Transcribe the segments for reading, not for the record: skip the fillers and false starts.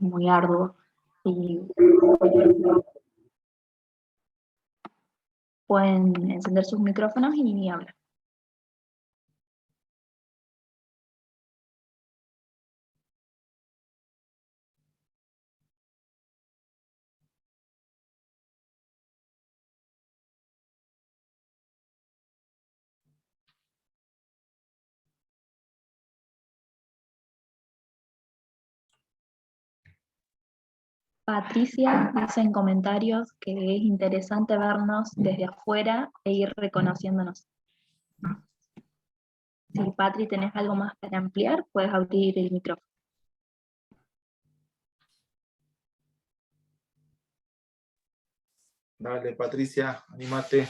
muy arduo. Y pueden encender sus micrófonos y hablar. Patricia dice en comentarios que es interesante vernos desde afuera e ir reconociéndonos. Si Patri tenés algo más para ampliar, puedes abrir el micrófono. Dale, Patricia, anímate.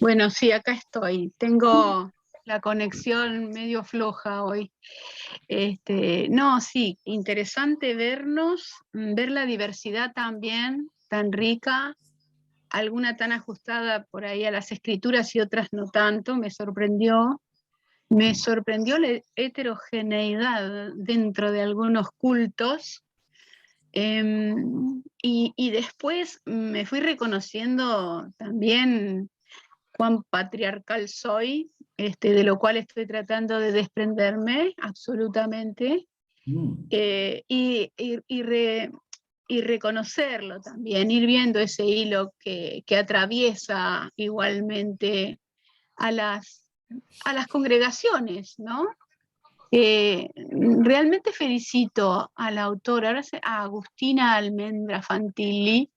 Bueno, sí, acá estoy. Tengo la conexión medio floja hoy. No, sí, interesante vernos, ver la diversidad también, tan rica, alguna tan ajustada por ahí a las escrituras y otras no tanto, me sorprendió. Me sorprendió la heterogeneidad dentro de algunos cultos. Y después me fui reconociendo también cuán patriarcal soy, de lo cual estoy tratando de desprenderme absolutamente, y reconocerlo también, ir viendo ese hilo que atraviesa igualmente a las congregaciones, ¿no? Realmente felicito a la autora, ahora a Agustina Almendra Fantilli.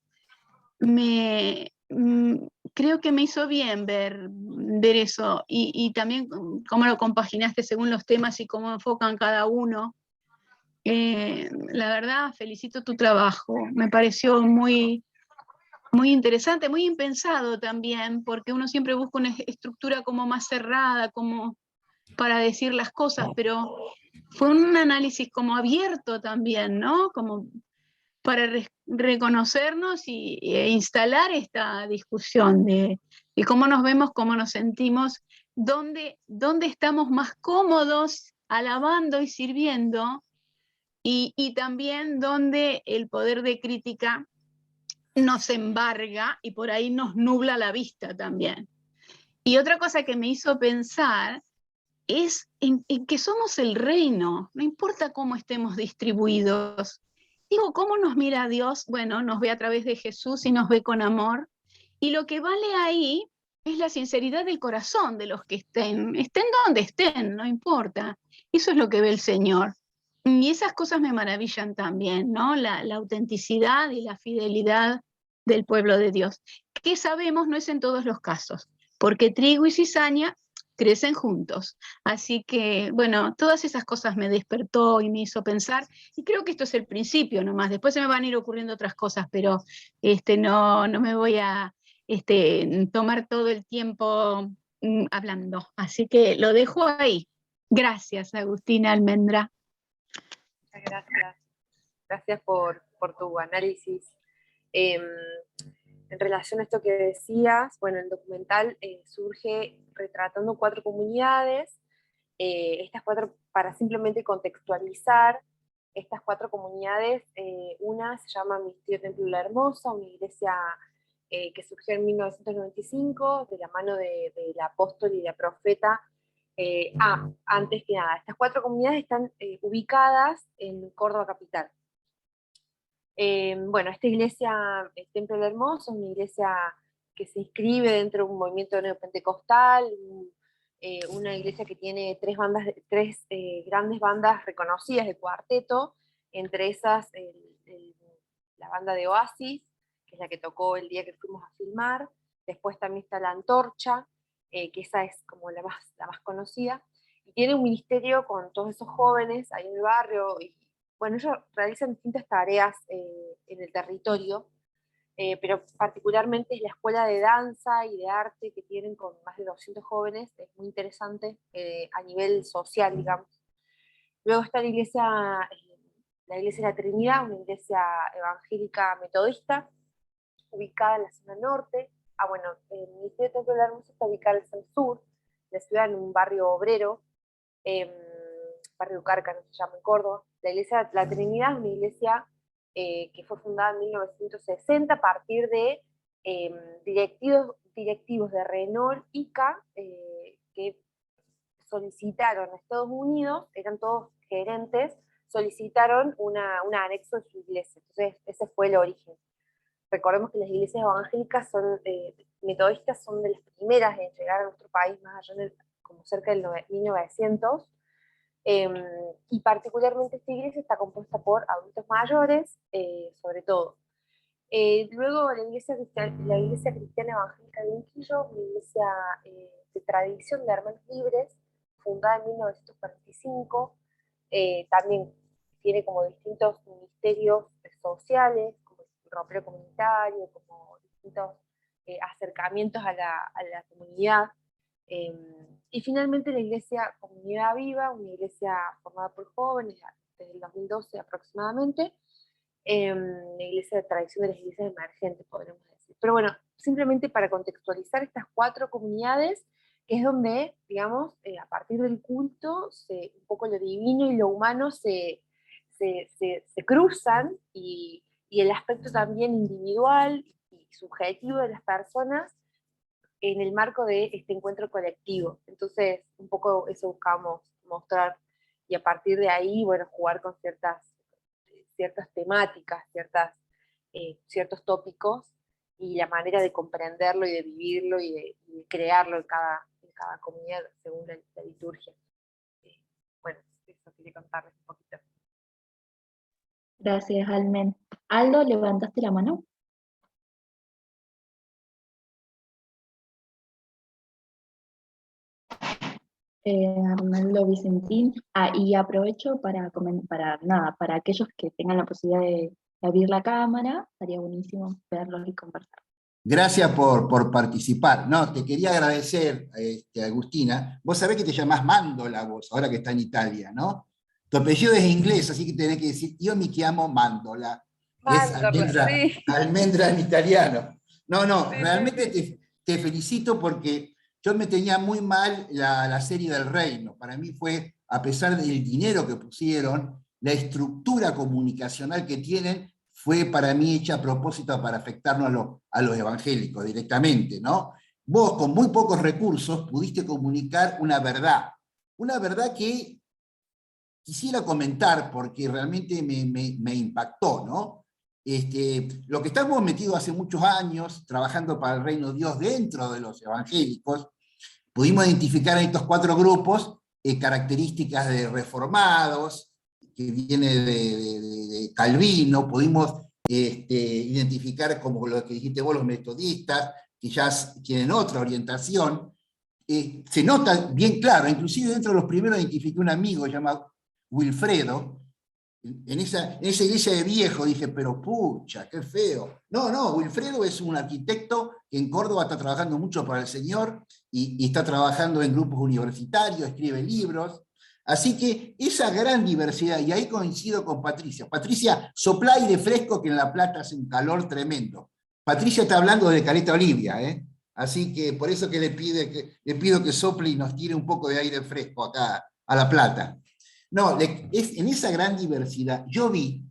Creo que me hizo bien ver eso, y también cómo lo compaginaste según los temas y cómo enfocan cada uno. La verdad, felicito tu trabajo, me pareció muy, muy interesante, muy impensado también, porque uno siempre busca una estructura como más cerrada, como para decir las cosas, pero fue un análisis como abierto también, ¿no? Como para reconocernos e instalar esta discusión de cómo nos vemos, cómo nos sentimos, dónde estamos más cómodos alabando y sirviendo, y también dónde el poder de crítica nos embarga y por ahí nos nubla la vista también. Y otra cosa que me hizo pensar es en que somos el reino, no importa cómo estemos distribuidos. Digo, ¿cómo nos mira Dios? Bueno, nos ve a través de Jesús y nos ve con amor. Y lo que vale ahí es la sinceridad del corazón de los que estén donde estén, no importa. Eso es lo que ve el Señor. Y esas cosas me maravillan también, ¿no? La autenticidad y la fidelidad del pueblo de Dios. Que sabemos no es en todos los casos, porque trigo y cizaña crecen juntos. Así que, bueno, todas esas cosas me despertó y me hizo pensar, y creo que esto es el principio nomás, después se me van a ir ocurriendo otras cosas, pero no me voy a tomar todo el tiempo hablando. Así que lo dejo ahí. Gracias, Agustina Almendra. Muchas gracias. Gracias por tu análisis. En relación a esto que decías, bueno, el documental surge retratando 4 comunidades. Estas 4, para simplemente contextualizar, estas 4 comunidades, una se llama Misterio Templo La Hermosa, una iglesia que surgió en 1995 de la mano del apóstol y la profeta. Antes que nada, estas 4 comunidades están ubicadas en Córdoba capital. Bueno, esta iglesia, el Templo del Hermoso, es una iglesia que se inscribe dentro de un movimiento neopentecostal, una iglesia que tiene 3 grandes bandas reconocidas de cuarteto, entre esas la banda de Oasis, que es la que tocó el día que fuimos a filmar. Después también está La Antorcha, que esa es como la más conocida, y tiene un ministerio con todos esos jóvenes ahí en el barrio. Y bueno, ellos realizan distintas tareas en el territorio, pero particularmente es la escuela de danza y de arte que tienen con más de 200 jóvenes, es muy interesante a nivel social, digamos. Luego está la iglesia de la Trinidad, una iglesia evangélica metodista, ubicada en la zona norte. Bueno, el Ministerio de Templo de la Hermosa está ubicado en el sur, de la ciudad, en un barrio obrero, barrio Cárcano se llama, en Córdoba. La iglesia La Trinidad es una iglesia que fue fundada en 1960 a partir de directivos de Renault ICA que solicitaron a Estados Unidos, eran todos gerentes, solicitaron un anexo de su iglesia. Entonces ese fue el origen. Recordemos que las iglesias evangélicas metodistas son de las primeras en llegar a nuestro país, más allá como cerca del 1900, y particularmente esta iglesia está compuesta por adultos mayores, sobre todo. Luego la iglesia cristiana evangélica de Unquillo, una iglesia de tradición de hermanos libres, fundada en 1945, también tiene como distintos ministerios sociales, como el ropero comunitario, como distintos acercamientos a la comunidad. Y finalmente la iglesia Comunidad Viva, una iglesia formada por jóvenes desde el 2012 aproximadamente, una iglesia de tradición de las iglesias emergentes, podríamos decir. Pero bueno, simplemente para contextualizar estas 4 comunidades, que es donde, digamos, a partir del culto, un poco lo divino y lo humano se cruzan, y el aspecto también individual y subjetivo de las personas en el marco de este encuentro colectivo. Entonces, un poco eso buscamos mostrar, y a partir de ahí, bueno, jugar con ciertas temáticas, ciertos tópicos, y la manera de comprenderlo y de vivirlo y de crearlo en cada comunidad según la liturgia. Bueno, eso quería contarles un poquito. Gracias, Almen. Aldo, ¿levantaste la mano? Arnaldo Vicentín. Y aprovecho para aquellos que tengan la posibilidad de abrir la cámara, estaría buenísimo verlos y conversar. Gracias por participar. No, te quería agradecer, Agustina. Vos sabés que te llamás Mándola vos, ahora que está en Italia, ¿no? Tu apellido es inglés, así que tenés que decir, yo me llamo Mándola. Es almendra en italiano. No, Sí, realmente sí. te felicito porque yo me tenía muy mal la serie del Reino. Para mí fue, a pesar del dinero que pusieron, la estructura comunicacional que tienen, fue para mí hecha a propósito para afectarnos a los evangélicos directamente, ¿no? Vos, con muy pocos recursos, pudiste comunicar una verdad que quisiera comentar porque realmente me impactó, ¿no? Lo que estamos metidos hace muchos años, trabajando para el reino de Dios dentro de los evangélicos, pudimos identificar en estos 4 grupos características de reformados, que viene de Calvino, pudimos identificar como lo que dijiste vos, los metodistas, que ya tienen otra orientación. Se nota bien claro, inclusive dentro de los primeros identifiqué un amigo llamado Wilfredo. En esa iglesia de viejo dije, pero pucha, qué feo. No, Wilfredo es un arquitecto que en Córdoba está trabajando mucho para el Señor y está trabajando en grupos universitarios, escribe libros. Así que esa gran diversidad, y ahí coincido con Patricia. Patricia, sopla aire fresco que en La Plata hace un calor tremendo. Patricia está hablando de Caleta Olivia, ¿eh? Así que por eso que le pido que sople y nos tire un poco de aire fresco acá a La Plata. No, en esa gran diversidad yo vi,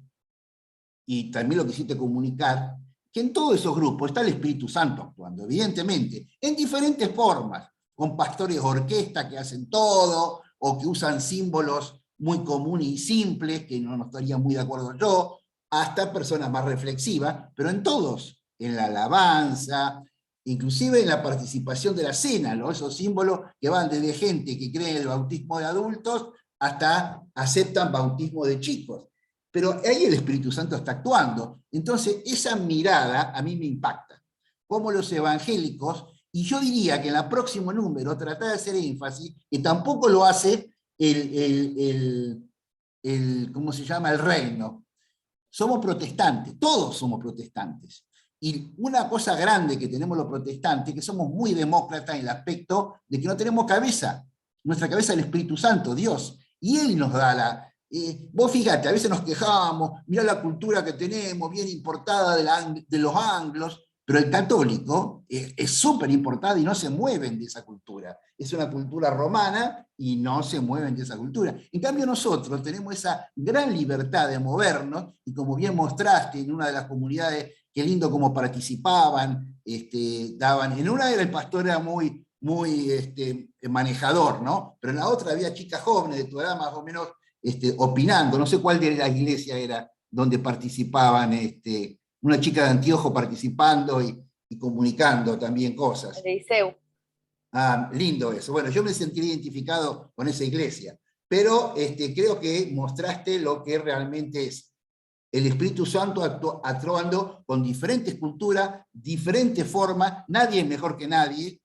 y también lo quisiste comunicar, que en todos esos grupos está el Espíritu Santo actuando, evidentemente, en diferentes formas, con pastores de orquesta que hacen todo, o que usan símbolos muy comunes y simples, que no estaría muy de acuerdo yo, hasta personas más reflexivas, pero en todos, en la alabanza, inclusive en la participación de la cena, ¿no? Esos símbolos que van desde gente que cree en el bautismo de adultos hasta aceptan bautismo de chicos. Pero ahí el Espíritu Santo está actuando. Entonces, esa mirada a mí me impacta. Como los evangélicos, y yo diría que en el próximo número tratar de hacer énfasis, que tampoco lo hace ¿cómo se llama? El reino. Somos protestantes, todos somos protestantes. Y una cosa grande que tenemos los protestantes, que somos muy demócratas en el aspecto de que no tenemos cabeza. Nuestra cabeza es el Espíritu Santo, Dios. Y Él nos da vos fíjate, a veces nos quejamos, mirá la cultura que tenemos, bien importada de los anglos, Pero el católico es súper importado y no se mueven de esa cultura. Es una cultura romana y no se mueven de esa cultura. En cambio nosotros tenemos esa gran libertad de movernos, y como bien mostraste en una de las comunidades, qué lindo cómo participaban, daban, en una era el pastor era muy manejador, ¿no? Pero en la otra había chicas jóvenes de tu edad más o menos opinando, no sé cuál de las iglesias era donde participaban, una chica de anteojo participando y comunicando también cosas. El Eliseu. Ah, lindo eso. Bueno, yo me sentí identificado con esa iglesia, pero creo que mostraste lo que realmente es. El Espíritu Santo actuando con diferentes culturas, diferentes formas, nadie es mejor que nadie,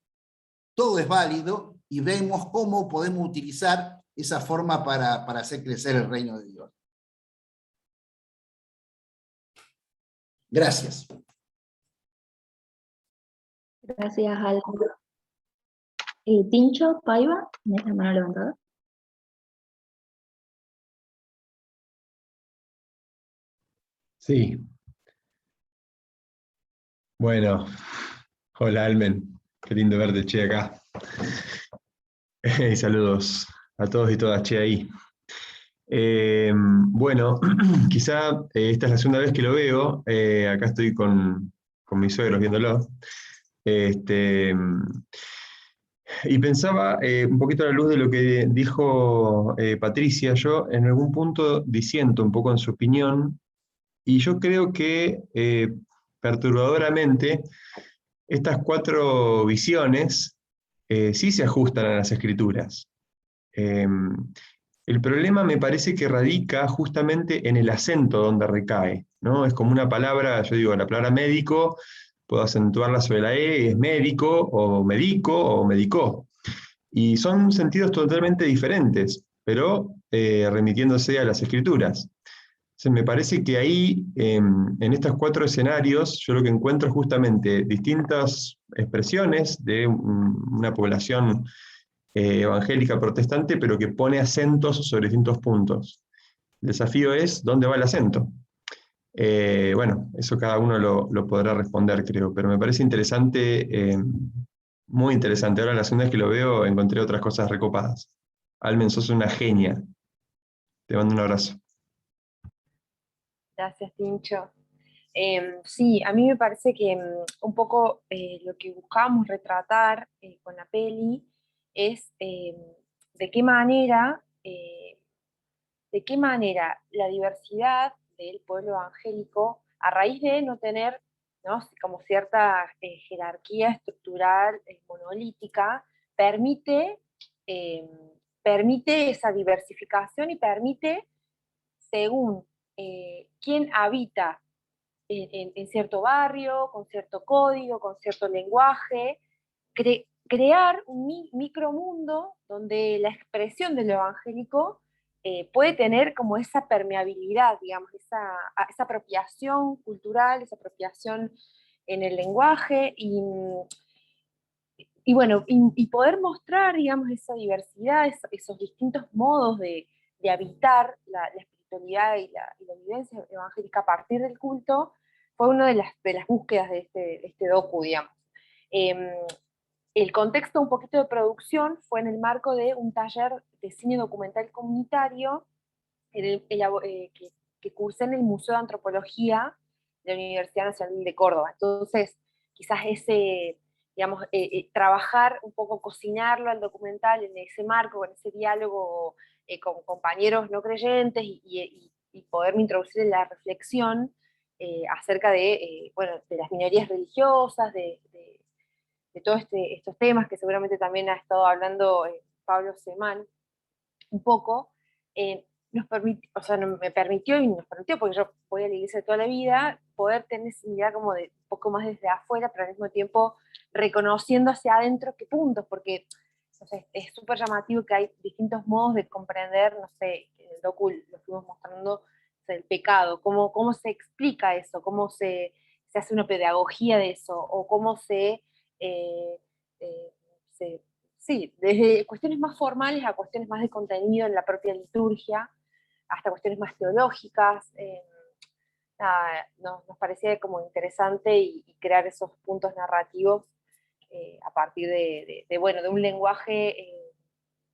todo es válido, y vemos cómo podemos utilizar esa forma para hacer crecer el reino de Dios. Gracias. Gracias, Aldo. Tincho Paiva, ¿tienes la mano levantada? Sí. Bueno, hola Almen, qué lindo verte, che, acá. Y saludos a todos y todas, che, ahí. Bueno, quizá esta es la segunda vez que lo veo, acá estoy con mis suegros viéndolo. Y pensaba un poquito a la luz de lo que dijo Patricia, yo en algún punto disiento un poco en su opinión, y yo creo que perturbadoramente estas cuatro visiones sí se ajustan a las escrituras. El problema me parece que radica justamente en el acento donde recae, ¿no? Es como una palabra, yo digo, la palabra médico, puedo acentuarla sobre la E, es médico, o medico, o medicó. Y son sentidos totalmente diferentes, pero remitiéndose a las escrituras. Entonces, me parece que ahí, en estos cuatro escenarios, yo lo que encuentro es justamente distintas expresiones de una población evangélica protestante, pero que pone acentos sobre distintos puntos. El desafío es, ¿dónde va el acento? Bueno, eso cada uno lo podrá responder, creo, pero me parece interesante, muy interesante. Ahora la segunda vez que lo veo encontré otras cosas recopadas. Almen, sos una genia. Te mando un abrazo. Gracias, Tincho. Sí, a mí me parece que un poco lo que buscamos retratar con la peli es de qué manera la diversidad del pueblo evangélico, a raíz de no tener, ¿no?, como cierta jerarquía estructural monolítica, permite, eh, permite esa diversificación y permite, según quién habita en cierto barrio, con cierto código, con cierto lenguaje, crear un micromundo donde la expresión de lo evangélico puede tener como esa permeabilidad, digamos, esa apropiación cultural, esa apropiación en el lenguaje, y bueno, y poder mostrar, digamos, esa diversidad, esos distintos modos de habitar la espiritualidad y la vivencia evangélica a partir del culto, fue una de las búsquedas de este docu, digamos. El contexto un poquito de producción fue en el marco de un taller de cine documental comunitario que cursé en el Museo de Antropología de la Universidad Nacional de Córdoba. Entonces, quizás digamos, trabajar un poco, cocinarlo al documental en ese marco, con ese diálogo con compañeros no creyentes, y poderme introducir en la reflexión acerca bueno, de las minorías religiosas, de todos estos temas que seguramente también ha estado hablando Pablo Semán un poco, o sea, me permitió, y nos permitió, porque yo voy a la iglesia toda la vida, poder tener esa idea como de un poco más desde afuera, pero al mismo tiempo reconociendo hacia adentro qué puntos, porque no sé, es súper llamativo que hay distintos modos de comprender, no sé, en el docu lo fuimos mostrando, o sea, el pecado, cómo se explica eso, cómo se hace una pedagogía de eso, o cómo eh, sí, desde cuestiones más formales a cuestiones más de contenido en la propia liturgia, hasta cuestiones más teológicas. nos parecía como interesante y crear esos puntos narrativos a partir de un lenguaje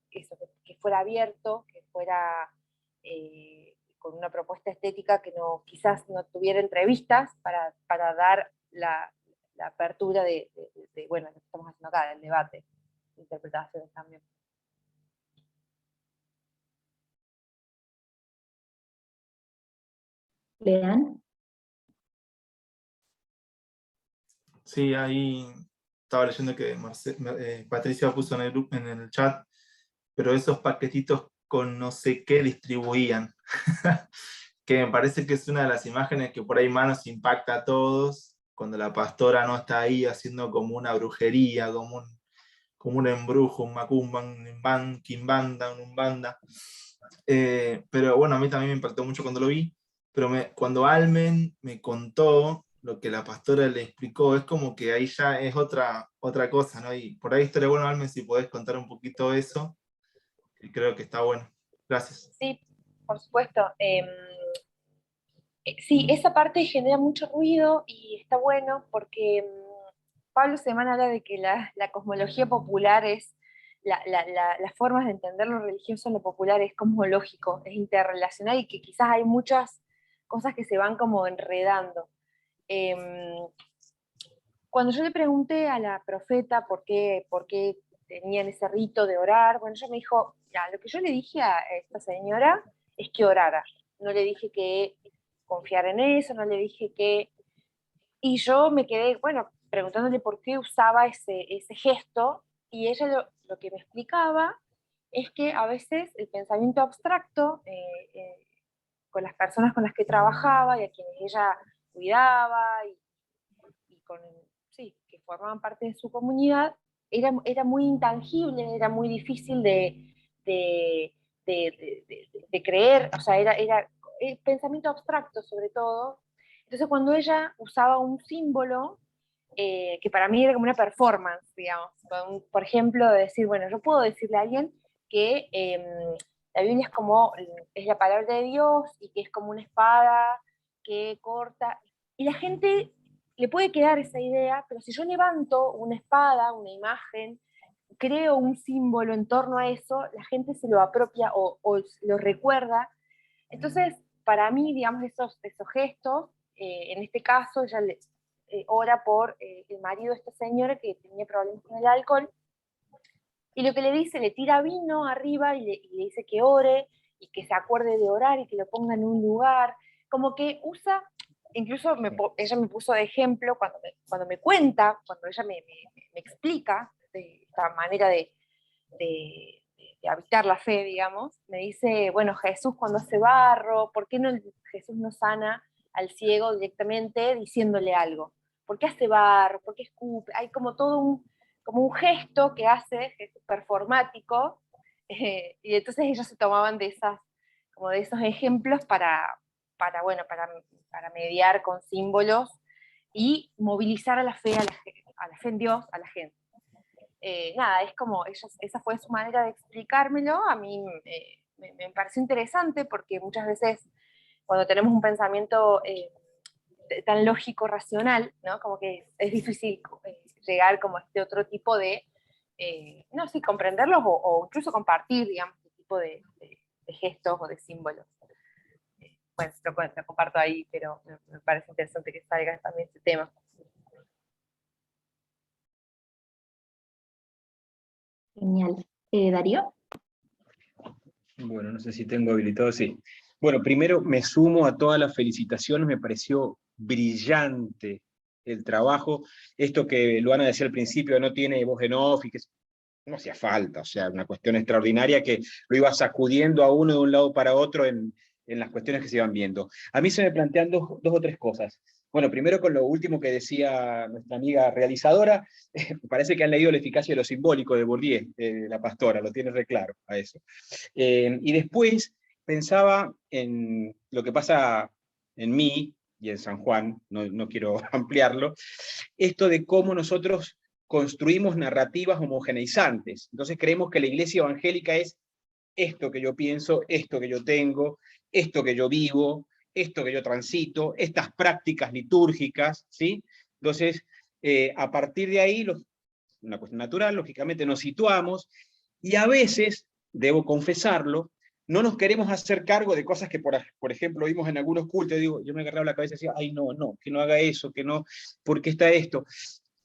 que fuera abierto, que fuera con una propuesta estética que quizás no tuviera entrevistas para dar la apertura de lo que estamos haciendo acá, del debate, de interpretaciones también. Lean. Sí, ahí estaba leyendo que Patricia puso en el grupo, en el chat, pero esos paquetitos con no sé qué distribuían. Que me parece que es una de las imágenes que por ahí más nos impacta a todos, cuando la pastora no está ahí haciendo como una brujería, como un embrujo, un macumba, un quimbanda, un umbanda. Pero bueno, a mí también me impactó mucho cuando lo vi, pero cuando Almen me contó lo que la pastora le explicó, es como que ahí ya es otra cosa, ¿no? Y por ahí estaría bueno, Almen, si podés contar un poquito eso, que creo que está bueno. Gracias. Sí, por supuesto. Sí, esa parte genera mucho ruido y está bueno porque Pablo Semán habla de que la cosmología popular es, las formas de entender lo religioso en lo popular es cosmológico, es interrelacional y que quizás hay muchas cosas que se van como enredando. Cuando yo le pregunté a la profeta por qué tenían ese rito de orar, bueno, ella me dijo, ya, lo que yo le dije a esta señora es que orara, no le dije que confiara en eso, no le dije que... Y yo me quedé, bueno, preguntándole por qué usaba ese gesto, y ella lo que me explicaba es que a veces el pensamiento abstracto, con las personas con las que trabajaba y a quienes ella cuidaba y con, sí, que formaban parte de su comunidad, era muy intangible, era muy difícil de creer, o sea, era el pensamiento abstracto sobre todo. Entonces cuando ella usaba un símbolo, que para mí era como una performance, digamos, por ejemplo, de decir, bueno, yo puedo decirle a alguien que la Biblia es la palabra de Dios y que es como una espada que corta, y la gente le puede quedar esa idea, pero si yo levanto una espada, una imagen, creo un símbolo en torno a eso, la gente se lo apropia o lo recuerda. Entonces, para mí, digamos, esos gestos, en este caso, ella ora por el marido de esta señora que tenía problemas con el alcohol, y lo que le dice, le tira vino arriba y le dice que ore, y que se acuerde de orar, y que lo ponga en un lugar, como que usa, incluso ella me puso de ejemplo cuando me cuenta, cuando ella me explica de esta manera de habitar la fe, digamos, me dice, bueno, Jesús cuando hace barro, ¿por qué no Jesús no sana al ciego directamente diciéndole algo? ¿Por qué hace barro? ¿Por qué escupe? Hay como todo un gesto que hace Jesús performático, y entonces ellos se tomaban de esos ejemplos para mediar con símbolos y movilizar a la fe en Dios, a la gente. Nada, es como, esa fue su manera de explicármelo, a mí me pareció interesante porque muchas veces cuando tenemos un pensamiento tan lógico, racional, ¿no? Como que es difícil llegar como a este otro tipo de, no sé, comprenderlos o incluso compartir, digamos, este tipo de gestos o de símbolos. Bueno, lo comparto ahí, pero me parece interesante que salga también este tema. Genial. Darío. Bueno, no sé si tengo habilitado, sí. Bueno, primero me sumo a todas las felicitaciones, me pareció brillante el trabajo. Esto que Luana decía al principio, no tiene voz en off y que no hacía falta, o sea, una cuestión extraordinaria que lo iba sacudiendo a uno de un lado para otro en las cuestiones que se iban viendo. A mí se me plantean dos o tres cosas. Bueno, primero con lo último que decía nuestra amiga realizadora, me parece que han leído La eficacia de lo simbólico de Bourdieu, la pastora, lo tiene re claro a eso. Y después pensaba en lo que pasa en mí y en San Juan, no quiero ampliarlo, esto de cómo nosotros construimos narrativas homogeneizantes. Entonces creemos que la iglesia evangélica es esto que yo pienso, esto que yo tengo, esto que yo vivo, esto que yo transito, estas prácticas litúrgicas, ¿sí? Entonces, a partir de ahí, una cuestión natural, lógicamente nos situamos, y a veces, debo confesarlo, no nos queremos hacer cargo de cosas que, por ejemplo, vimos en algunos cultos, digo, yo me agarraba la cabeza y decía, ay, no, que no haga eso, que no, ¿por qué está esto?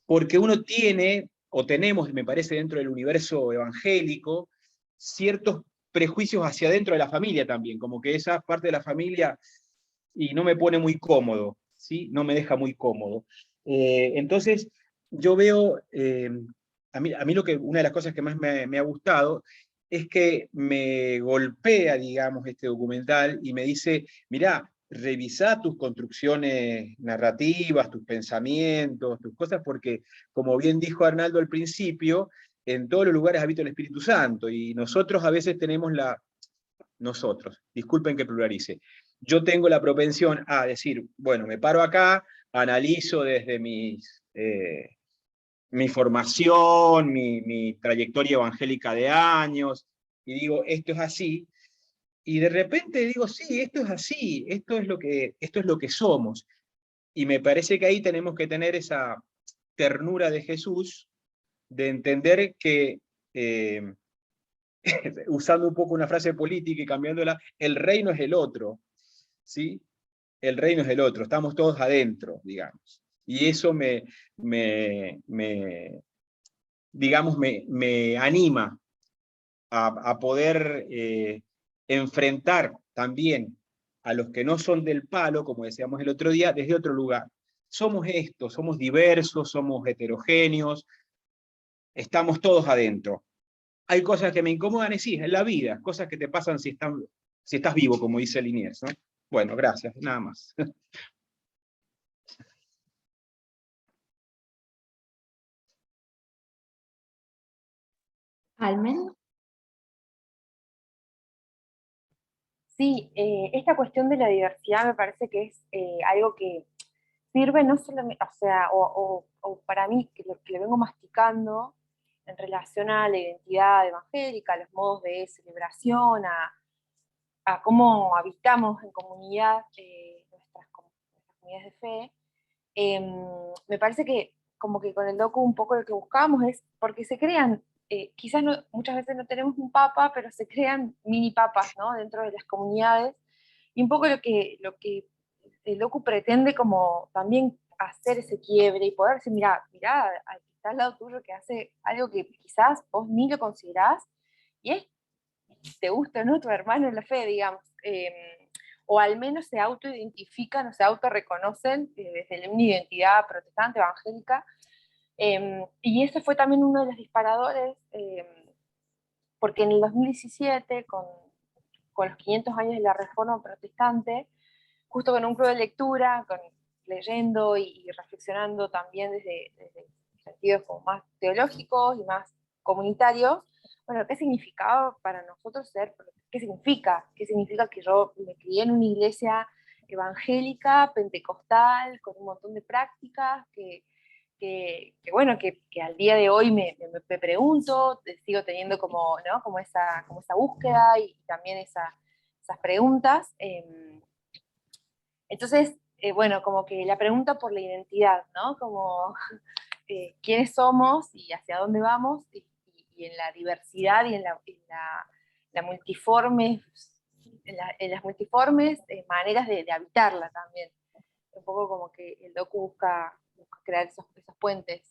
Porque uno tiene, o tenemos, me parece, dentro del universo evangélico, ciertos prejuicios hacia dentro de la familia también, como que esa parte de la familia, y no me pone muy cómodo, ¿sí? No me deja muy cómodo. Entonces, yo veo, a mí una de las cosas que más me ha gustado es que me golpea, digamos, este documental y me dice, mirá, revisá tus construcciones narrativas, tus pensamientos, tus cosas, porque, como bien dijo Arnaldo al principio, en todos los lugares habita el Espíritu Santo, y nosotros a veces tenemos nosotros, disculpen que pluralice, yo tengo la propensión a decir, bueno, me paro acá, analizo desde mi formación, mi trayectoria evangélica de años, y digo, esto es así, y de repente digo, sí, esto es así, esto es lo que somos, y me parece que ahí tenemos que tener esa ternura de Jesús, de entender que, usando un poco una frase política y cambiándola, el reino es el otro, ¿sí? El reino es el otro, estamos todos adentro, digamos. Y eso digamos, me anima a poder enfrentar también a los que no son del palo, como decíamos el otro día, desde otro lugar. Somos esto, somos diversos, somos heterogéneos, estamos todos adentro. Hay cosas que me incomodan, y sí, en la vida, cosas que te pasan si estás vivo, como dice Liniers, ¿no? Bueno, gracias, nada más. Almen. Sí, esta cuestión de la diversidad me parece que es algo que sirve no solamente, o sea, o para mí, que lo vengo masticando en relación a la identidad evangélica, a los modos de celebración, a cómo habitamos en comunidad nuestras comunidades de fe. Me parece que como que con el docu un poco lo que buscamos es, porque se crean, quizás muchas veces no tenemos un papa, pero se crean mini papas, ¿no? Dentro de las comunidades, y un poco lo que el docu pretende como también hacer ese quiebre y poder decir, mira, al que está al lado tuyo que hace algo que quizás vos ni lo considerás, y es, te gusta, ¿no? Tu hermano en la fe, digamos. O al menos se autoidentifican o se autorreconocen desde una identidad protestante, evangélica. Y ese fue también uno de los disparadores, porque en el 2017, con los 500 años de la Reforma Protestante, justo con un club de lectura, leyendo y reflexionando también desde sentidos como más teológicos y más comunitarios, bueno, ¿qué significaba para nosotros ser? ¿Qué significa? ¿Qué significa que yo me crié en una iglesia evangélica, pentecostal, con un montón de prácticas bueno, que al día de hoy me pregunto, sigo teniendo como, ¿no? como esa búsqueda y también esas preguntas. Entonces, bueno, como que la pregunta por la identidad, ¿no? Como quiénes somos y hacia dónde vamos, y en la diversidad y en la multiforme, en las multiformes maneras de habitarla también. Un poco como que el docu busca crear esos puentes.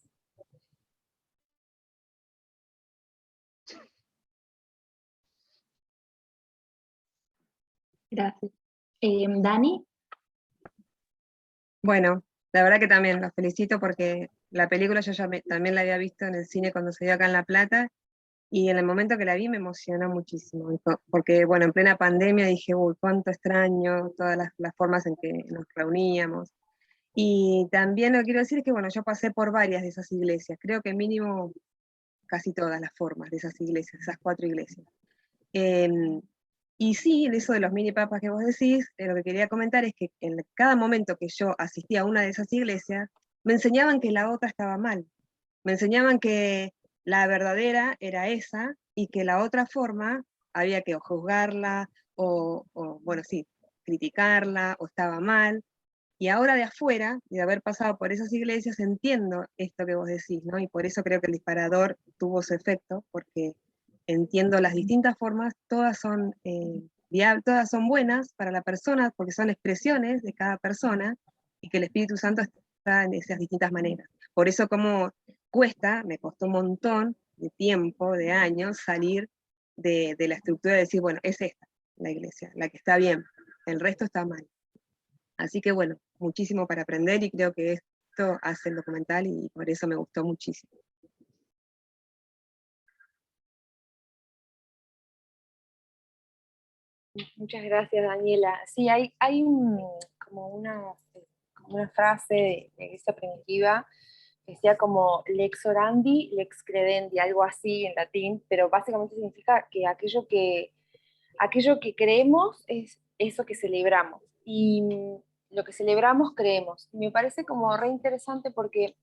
Gracias. Dani. Bueno, la verdad que también los felicito porque la película yo ya también la había visto en el cine cuando se dio acá en La Plata, y en el momento que la vi me emocionó muchísimo, porque bueno, en plena pandemia dije, uy, cuánto extraño todas las formas en que nos reuníamos. Y también lo que quiero decir es que bueno, yo pasé por varias de esas iglesias, creo que mínimo casi todas las formas de esas iglesias, esas 4 iglesias. Y sí, eso de los mini papas que vos decís, lo que quería comentar es que en cada momento que yo asistía a una de esas iglesias, me enseñaban que la otra estaba mal. Me enseñaban que la verdadera era esa y que la otra forma había que juzgarla bueno, sí, criticarla o estaba mal. Y ahora de afuera, y de haber pasado por esas iglesias, entiendo esto que vos decís, ¿no? Y por eso creo que el disparador tuvo su efecto, porque entiendo las distintas formas, todas son todas son buenas para la persona, porque son expresiones de cada persona, y que el Espíritu Santo está en esas distintas maneras. Por eso como me costó un montón de tiempo, de años, salir de la estructura de decir, bueno, es esta la iglesia, la que está bien, el resto está mal. Así que bueno, muchísimo para aprender y creo que esto hace el documental y por eso me gustó muchísimo. Muchas gracias, Daniela. Sí, hay como una frase de Iglesia Primitiva que decía como lex orandi, lex credendi, algo así en latín, pero básicamente significa que aquello que creemos es eso que celebramos. Y lo que celebramos creemos. Y me parece como re interesante porque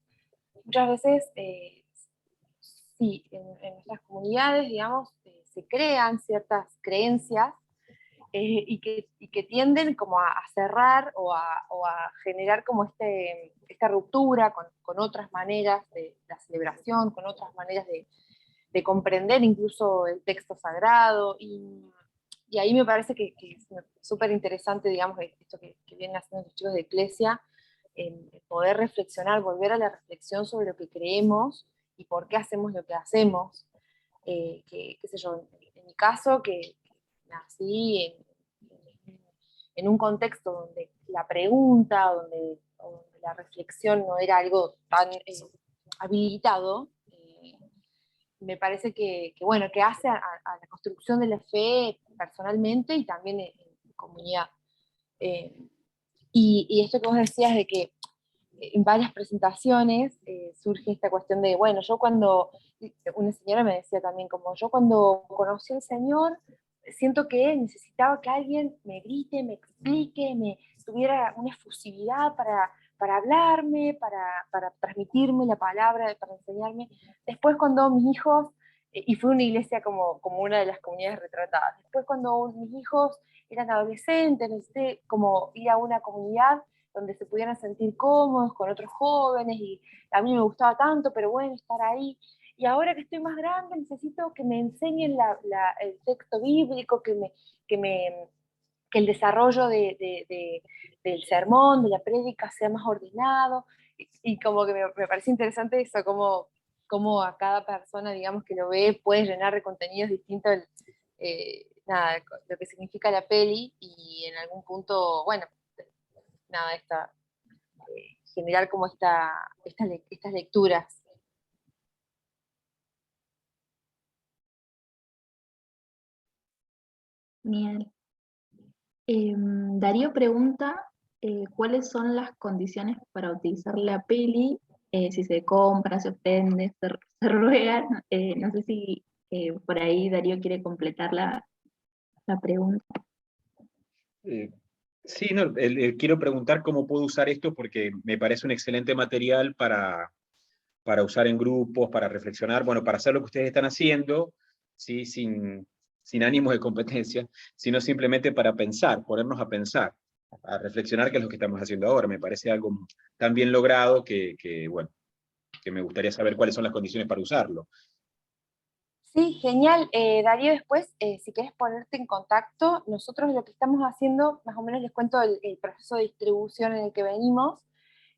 muchas veces, sí, en nuestras comunidades, digamos, se crean ciertas creencias y que tienden como a cerrar o a generar como esta ruptura con otras maneras de la celebración, con otras maneras de comprender incluso el texto sagrado, y ahí me parece que es súper interesante, digamos, esto que vienen haciendo los chicos de Iglesia, poder reflexionar, volver a la reflexión sobre lo que creemos y por qué hacemos lo que hacemos, qué sé yo, en mi caso, que nací en un contexto donde la pregunta, donde la reflexión no era algo tan habilitado, me parece bueno, que hace a la construcción de la fe personalmente y también en comunidad. Y esto que vos decías de que en varias presentaciones surge esta cuestión de, bueno, una señora me decía también, como yo cuando conocí al Señor, siento que necesitaba que alguien me grite, me explique, me tuviera una efusividad para hablarme, para transmitirme la palabra, para enseñarme. Después cuando mis hijos, y fue una iglesia como una de las comunidades retratadas, después cuando mis hijos eran adolescentes, necesité como ir a una comunidad donde se pudieran sentir cómodos con otros jóvenes, y a mí me gustaba tanto, pero bueno, estar ahí. Y ahora que estoy más grande, necesito que me enseñen el texto bíblico, que el desarrollo del sermón, de la prédica, sea más ordenado. Y como que me parece interesante eso, como a cada persona, digamos, que lo ve, puede llenar de contenidos distintos nada, lo que significa la peli, y en algún punto, bueno, nada, generar como estas lecturas. Genial. Darío pregunta cuáles son las condiciones para utilizar la peli, si se compra, se ofrende, se ruega. No sé si por ahí Darío quiere completar la pregunta. Sí, no, quiero preguntar cómo puedo usar esto porque me parece un excelente material para usar en grupos, para reflexionar, bueno, para hacer lo que ustedes están haciendo, ¿sí? Sin ánimos de competencia, sino simplemente para pensar, ponernos a pensar, a reflexionar, que es lo que estamos haciendo ahora. Me parece algo tan bien logrado bueno, que me gustaría saber cuáles son las condiciones para usarlo. Sí, genial. Darío, después, si quieres ponerte en contacto, nosotros lo que estamos haciendo, más o menos les cuento el proceso de distribución en el que venimos.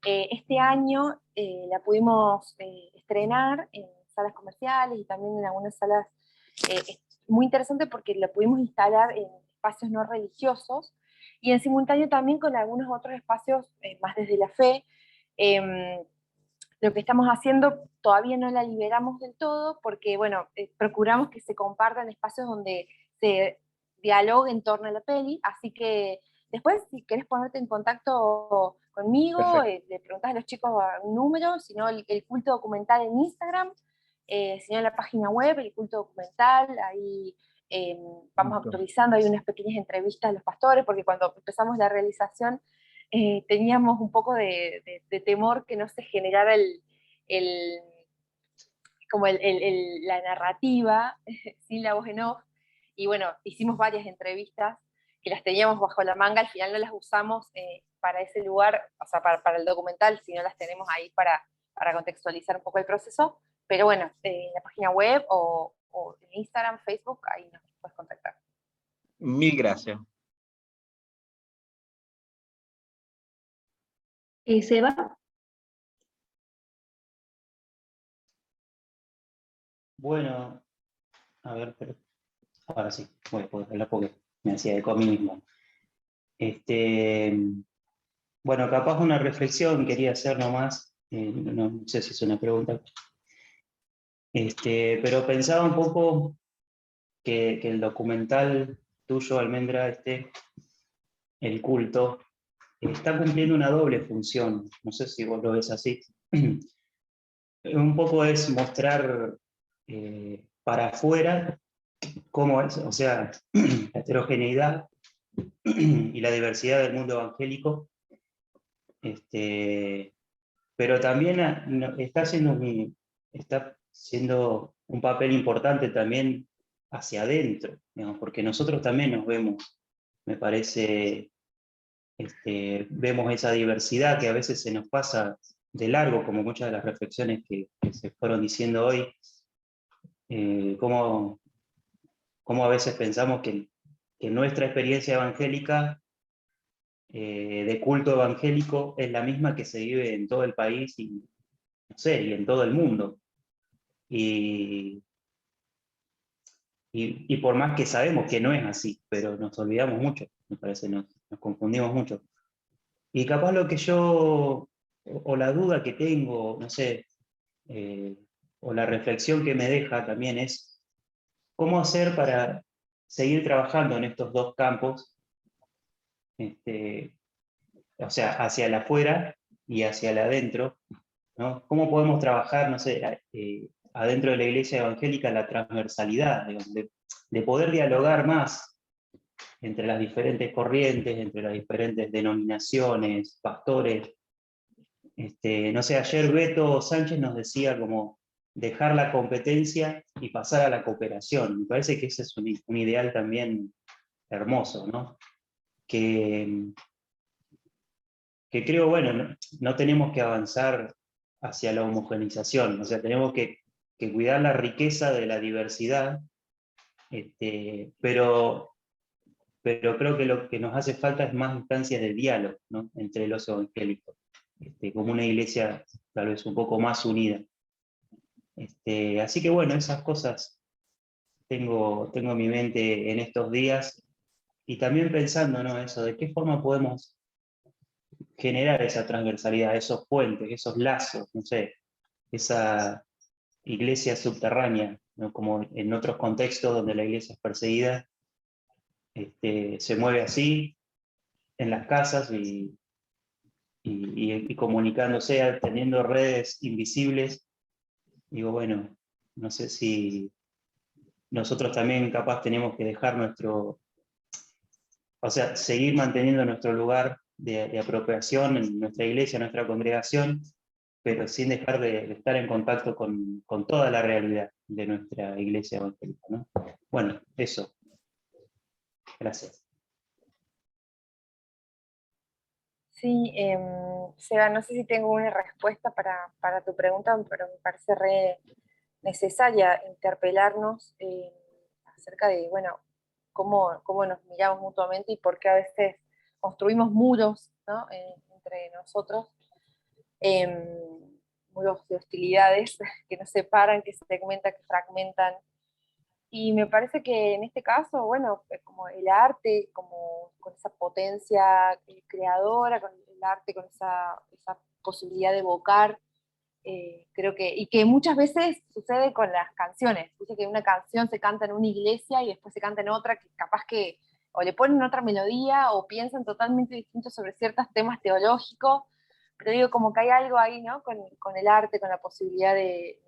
Este año la pudimos estrenar en salas comerciales y también en algunas salas. Es muy interesante porque la pudimos instalar en espacios no religiosos y en simultáneo también con algunos otros espacios más desde la fe. Lo que estamos haciendo todavía no la liberamos del todo porque, bueno, procuramos que se compartan espacios donde se dialogue en torno a la peli, así que después, si querés ponerte en contacto conmigo, le preguntás a los chicos un número, si no el culto documental en Instagram, si no en la página web, el culto documental, ahí vamos actualizando, hay unas pequeñas entrevistas a los pastores, porque cuando empezamos la realización teníamos un poco de temor que no se generara la narrativa sin la voz en off, y bueno, hicimos varias entrevistas las teníamos bajo la manga, al final no las usamos para ese lugar, o sea, para el documental, si no las tenemos ahí para contextualizar un poco el proceso, pero bueno, en la página web o en Instagram, Facebook, ahí nos puedes contactar. Mil gracias. Seba. Bueno, a ver, pero ahora sí, voy a poder hablar porque me hacía eco a mí mismo. Bueno, capaz una reflexión quería hacer nomás, no sé si es una pregunta, pero pensaba un poco que el documental tuyo, Almendra, El culto, está cumpliendo una doble función, no sé si vos lo ves así. Un poco es mostrar para afuera cómo es, o sea, la heterogeneidad y la diversidad del mundo evangélico, pero también está siendo un papel importante también hacia adentro, digamos, porque nosotros también nos vemos, me parece, vemos esa diversidad que a veces se nos pasa de largo, como muchas de las reflexiones que se fueron diciendo hoy, cómo a veces pensamos que nuestra experiencia evangélica, de culto evangélico, es la misma que se vive en todo el país y, no sé, y en todo el mundo. Y por más que sabemos que no es así, pero nos olvidamos mucho, me parece, nos confundimos mucho. Y capaz lo que yo, o la duda que tengo, no sé, o la reflexión que me deja también es, ¿cómo hacer para seguir trabajando en estos dos campos? O sea, hacia el afuera y hacia el adentro, ¿no? ¿Cómo podemos trabajar, no sé, adentro de la iglesia evangélica la transversalidad, digamos, de poder dialogar más entre las diferentes corrientes, entre las diferentes denominaciones, pastores? No sé, ayer Beto Sánchez nos decía como dejar la competencia y pasar a la cooperación. Me parece que ese es un ideal también hermoso, ¿no? Que creo, bueno, no tenemos que avanzar hacia la homogenización, o sea, tenemos que cuidar la riqueza de la diversidad, pero creo que lo que nos hace falta es más instancias de diálogo, ¿no?, entre los evangélicos, como una iglesia tal vez un poco más unida. Así que bueno, esas cosas tengo en mi mente en estos días, y también pensando, ¿no?, eso, de qué forma podemos generar esa transversalidad, esos puentes, esos lazos, no sé, esa iglesia subterránea, ¿no?, como en otros contextos donde la iglesia es perseguida, se mueve así, en las casas y comunicándose, teniendo redes invisibles. Digo, bueno, no sé si nosotros también capaz tenemos que dejar o sea, seguir manteniendo nuestro lugar de apropiación en nuestra iglesia, en nuestra congregación, pero sin dejar de estar en contacto con toda la realidad de nuestra iglesia evangélica, ¿no? Bueno, eso. Gracias. Sí, Seba, no sé si tengo una respuesta para tu pregunta, pero me parece re necesaria interpelarnos acerca de, bueno, cómo nos miramos mutuamente y por qué a veces construimos muros, ¿no?, entre nosotros, muros de hostilidades que nos separan, que segmentan, que fragmentan. Y me parece que en este caso, bueno, como el arte, como con esa potencia creadora, con el arte, con esa posibilidad de evocar, creo y que muchas veces sucede con las canciones. Dice que una canción se canta en una iglesia y después se canta en otra, que capaz que o le ponen otra melodía o piensan totalmente distinto sobre ciertos temas teológicos, pero digo, como que hay algo ahí, ¿no?, con el arte, con la posibilidad de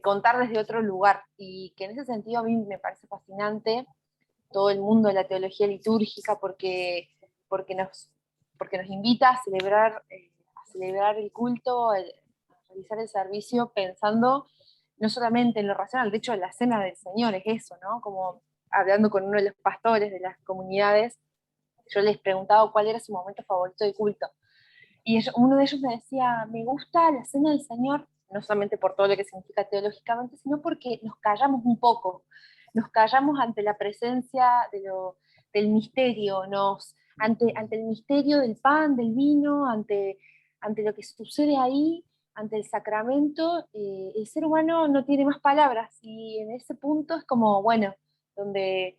contar desde otro lugar, y que en ese sentido a mí me parece fascinante todo el mundo de la teología litúrgica, porque nos invita a celebrar el culto, a realizar el servicio pensando no solamente en lo racional. De hecho, la cena del Señor es eso, ¿no?, como hablando con uno de los pastores de las comunidades, yo les preguntaba cuál era su momento favorito de culto. Y uno de ellos me decía, me gusta la cena del Señor, no solamente por todo lo que significa teológicamente, sino porque nos callamos un poco, nos callamos ante la presencia del misterio, ante el misterio del pan, del vino, ante lo que sucede ahí, ante el sacramento. El ser humano no tiene más palabras, y en ese punto es como, bueno, donde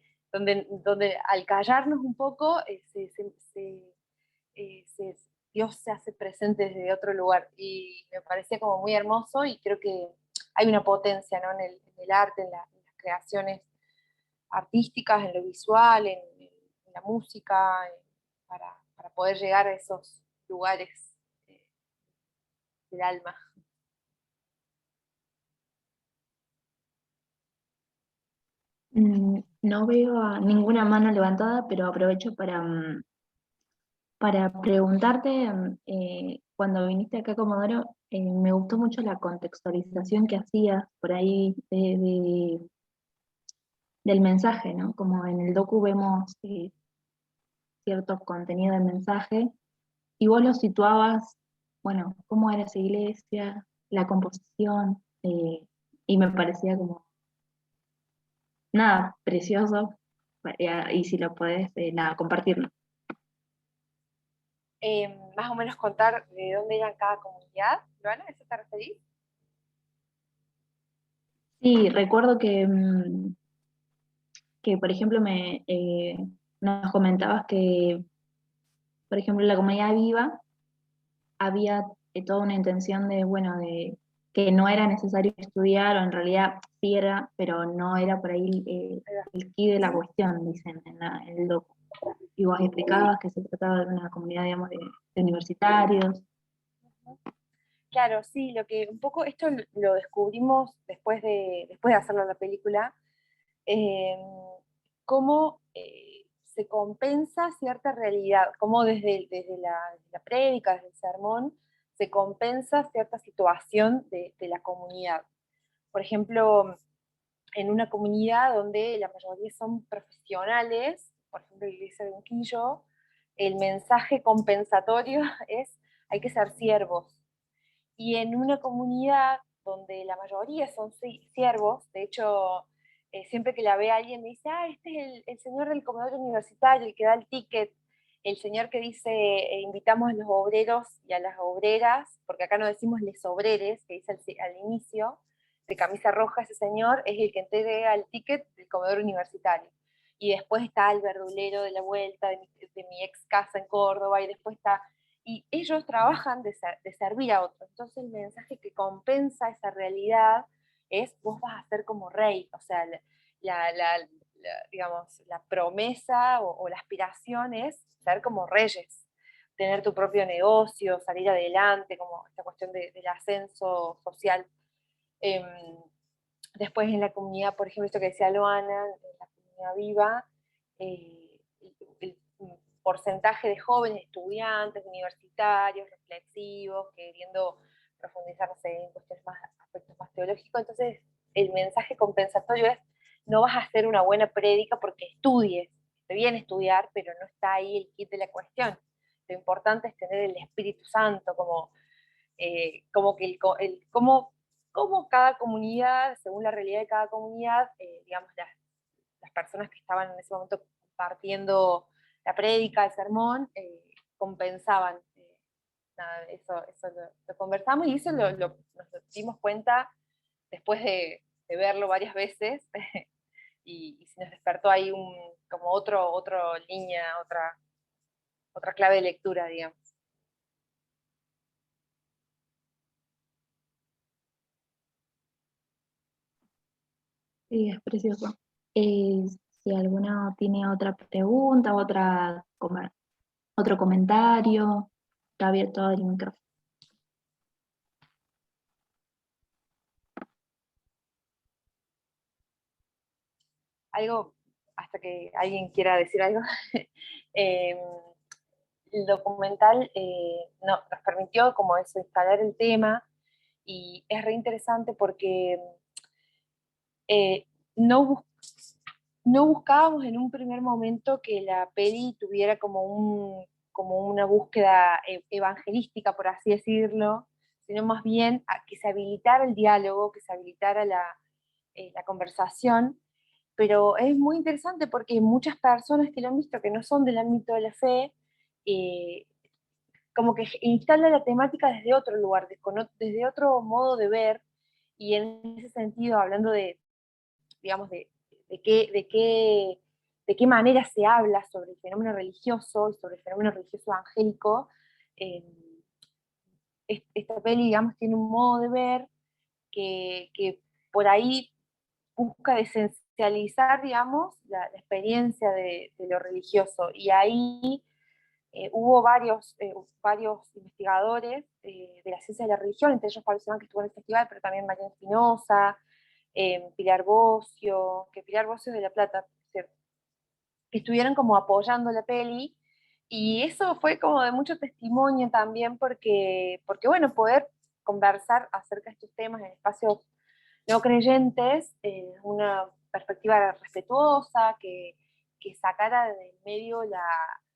al callarnos un poco, Dios se hace presente desde otro lugar, y me parecía como muy hermoso, y creo que hay una potencia, ¿no? en el arte, en las creaciones artísticas, en lo visual, en la música, para poder llegar a esos lugares del alma. No veo a ninguna mano levantada, pero aprovecho para preguntarte, cuando viniste acá a Comodoro, me gustó mucho la contextualización que hacías por ahí del mensaje, ¿no? Como en el docu vemos cierto contenido del mensaje, y vos lo situabas, bueno, cómo era esa iglesia, la composición, y me parecía como, nada, precioso, y si lo podés, nada, compartirlo. Más o menos contar de dónde era cada comunidad, ¿Luana? ¿A eso te referís? Sí, recuerdo que por ejemplo, nos comentabas que, por ejemplo, en la comunidad viva había toda una intención de, bueno, de que no era necesario estudiar, o en realidad sí era, pero no era por ahí el key de la cuestión, dicen en el docu. Y vos explicabas que se trataba de una comunidad, digamos, de universitarios. Claro, sí, lo que un poco esto lo descubrimos después de hacerlo la película, cómo se compensa cierta realidad, cómo desde la prédica, desde el sermón, se compensa cierta situación de la comunidad. Por ejemplo, en una comunidad donde la mayoría son profesionales, por ejemplo, la iglesia de Unquillo, el mensaje compensatorio es: hay que ser siervos. Y en una comunidad donde la mayoría son siervos, de hecho, siempre que la ve alguien me dice, este es el señor del comedor universitario, el que da el ticket, el señor que dice, invitamos a los obreros y a las obreras, porque acá no decimos les obreres, que dice al inicio, de camisa roja. Ese señor es el que entrega el ticket del comedor universitario. Y después está el verdulero de la vuelta de mi ex casa en Córdoba, y después está... Y ellos trabajan de servir a otros. Entonces el mensaje que compensa esa realidad es: vos vas a ser como rey. O sea, digamos, la promesa o la aspiración es ser como reyes, tener tu propio negocio, salir adelante, como esta cuestión del ascenso social. Después en la comunidad, por ejemplo, esto que decía Luana, en la comunidad viva, el porcentaje de jóvenes estudiantes, universitarios, reflexivos, queriendo profundizar, no sé, en cuestiones aspectos más teológicos. Entonces, el mensaje compensatorio es: no vas a hacer una buena prédica porque estudies. Está bien estudiar, pero no está ahí el kit de la cuestión. Lo importante es tener el Espíritu Santo, como que como cada comunidad, según la realidad de cada comunidad, digamos, las personas que estaban en ese momento compartiendo la prédica, el sermón, compensaban. Nada, eso lo conversamos, y eso nos dimos cuenta después de verlo varias veces, y se nos despertó ahí como otra línea, otra clave de lectura, digamos. Sí, es precioso. Si alguno tiene otra pregunta, otro comentario, está abierto el micrófono. Algo, hasta que alguien quiera decir algo. El documental nos permitió como eso, instalar el tema, y es re interesante porque eh, no, no buscábamos en un primer momento que la peli tuviera como una búsqueda evangelística, por así decirlo, sino más bien a que se habilitara el diálogo, que se habilitara la conversación. Pero es muy interesante porque muchas personas que lo han visto que no son del ámbito de la fe, como que instala la temática desde otro lugar, desde otro modo de ver, y en ese sentido, hablando digamos, de qué manera se habla sobre el fenómeno religioso y sobre el fenómeno religioso evangélico, esta peli, digamos, tiene un modo de ver que por ahí busca esencializar, digamos, la experiencia de lo religioso. Y ahí hubo varios investigadores de la ciencia de la religión, entre ellos Pablo Ceban, que estuvo en el festival, pero también Mariana Espinosa, Pilar Bocio, que Pilar Bocio es de La Plata, ¿cierto?, que estuvieron como apoyando la peli, y eso fue como de mucho testimonio también, porque bueno, poder conversar acerca de estos temas en espacios no creyentes, una perspectiva respetuosa, que sacara del medio la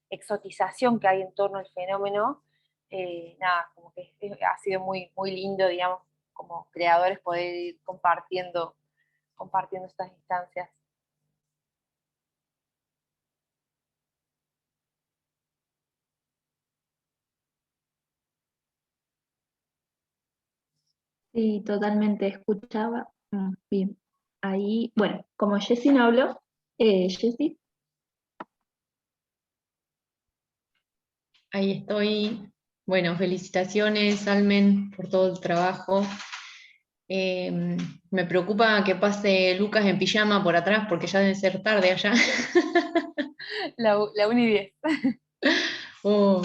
exotización que hay en torno al fenómeno. Nada, como que ha sido muy, muy lindo, digamos, como creadores poder ir compartiendo estas instancias. Sí, totalmente escuchaba. Bien. Ahí, bueno, como Jessy no habló, Jessy. Ahí estoy. Bueno, felicitaciones, Almen, por todo el trabajo. Me preocupa que pase Lucas en pijama por atrás porque ya debe ser tarde allá. La 1:10. Oh,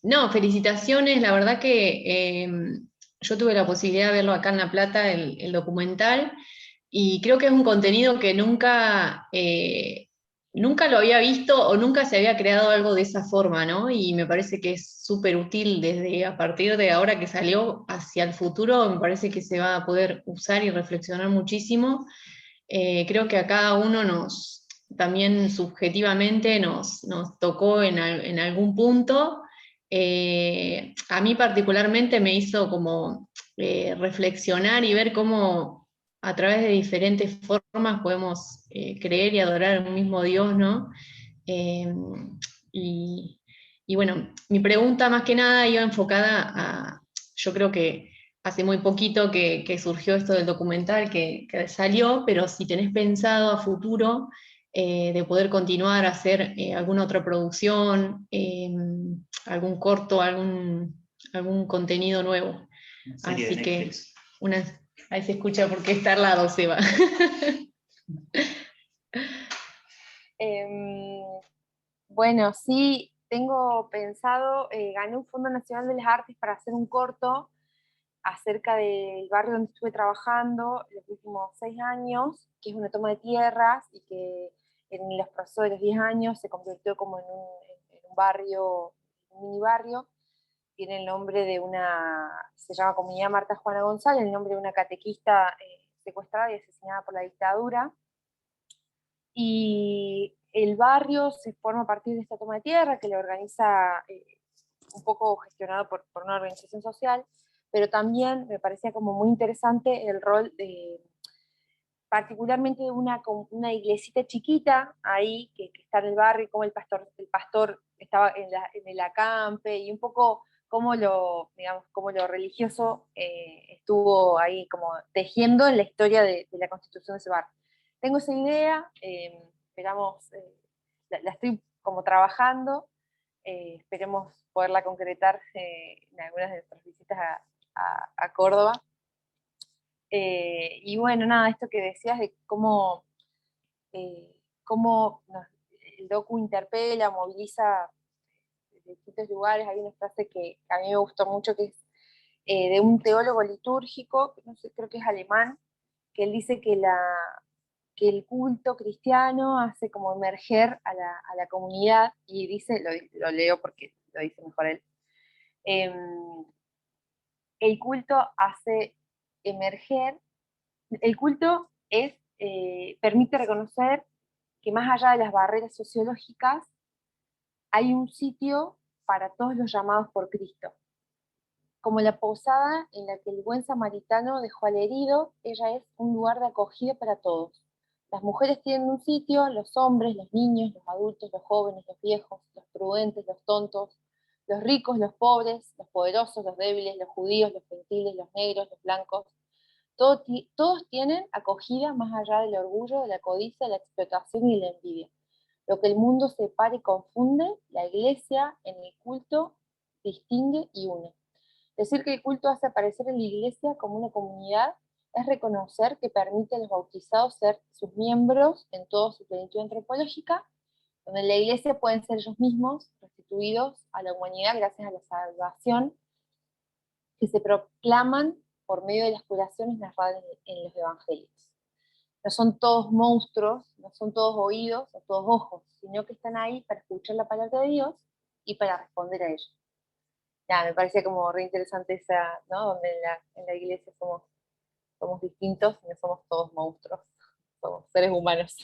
no, felicitaciones. La verdad que yo tuve la posibilidad de verlo acá en La Plata, el documental, y creo que es un contenido que nunca lo había visto o nunca se había creado algo de esa forma, ¿no? Y me parece que es súper útil desde a partir de ahora que salió hacia el futuro, me parece que se va a poder usar y reflexionar muchísimo. Creo que a cada uno también subjetivamente nos tocó en algún punto. A mí particularmente me hizo como reflexionar y ver cómo a través de diferentes formas podemos creer y adorar al mismo Dios, ¿no? Eh, y, y bueno, mi pregunta más que nada iba enfocada yo creo que hace muy poquito que surgió esto del documental que salió, pero si tenés pensado a futuro de poder continuar a hacer alguna otra producción, algún corto, algún contenido nuevo. Una serie de Así que Netflix. ahí se escucha porque está al lado, Seba. Bueno, sí, tengo pensado, gané un Fondo Nacional de las Artes para hacer un corto acerca del barrio donde estuve trabajando los últimos 6 años, que es una toma de tierras y que en los procesos de los 10 años se convirtió como en un barrio, un mini barrio. Tiene el nombre de se llama Comunidad Marta Juana González, el nombre de una catequista secuestrada y asesinada por la dictadura. Y el barrio se forma a partir de esta toma de tierra que lo organiza un poco gestionado por una organización social, pero también me parecía como muy interesante el rol particularmente de una iglesita chiquita ahí que está en el barrio, como el pastor estaba en el acampe, y un poco cómo cómo lo religioso estuvo ahí como tejiendo en la historia de la constitución de ese barrio. Tengo esa idea, esperamos, la estoy como trabajando, esperemos poderla concretar en algunas de nuestras visitas a Córdoba. Y bueno, nada, esto que decías de cómo el docu interpela, moviliza de distintos lugares. Hay una frase que a mí me gustó mucho, que es de un teólogo litúrgico, no sé, creo que es alemán, que él dice que el culto cristiano hace como emerger a la comunidad, y dice, lo leo porque lo dice mejor él, el culto hace emerger, el culto es permite reconocer que más allá de las barreras sociológicas, hay un sitio para todos los llamados por Cristo. Como la posada en la que el buen samaritano dejó al herido, ella es un lugar de acogida para todos. Las mujeres tienen un sitio, los hombres, los niños, los adultos, los jóvenes, los viejos, los prudentes, los tontos, los ricos, los pobres, los poderosos, los débiles, los judíos, los gentiles, los negros, los blancos. Todos tienen acogida más allá del orgullo, de la codicia, de la explotación y de la envidia. Lo que el mundo separa y confunde, la iglesia en el culto distingue y une. Decir que el culto hace aparecer en la iglesia como una comunidad es reconocer que permite a los bautizados ser sus miembros en toda su plenitud antropológica, donde en la iglesia pueden ser ellos mismos restituidos a la humanidad gracias a la salvación que se proclaman por medio de las curaciones narradas en los evangelios. No son todos monstruos, no son todos oídos o todos ojos, sino que están ahí para escuchar la palabra de Dios y para responder a ella. Me parecía como re interesante esa, ¿no? Donde en la iglesia somos distintos, no somos todos monstruos, somos seres humanos.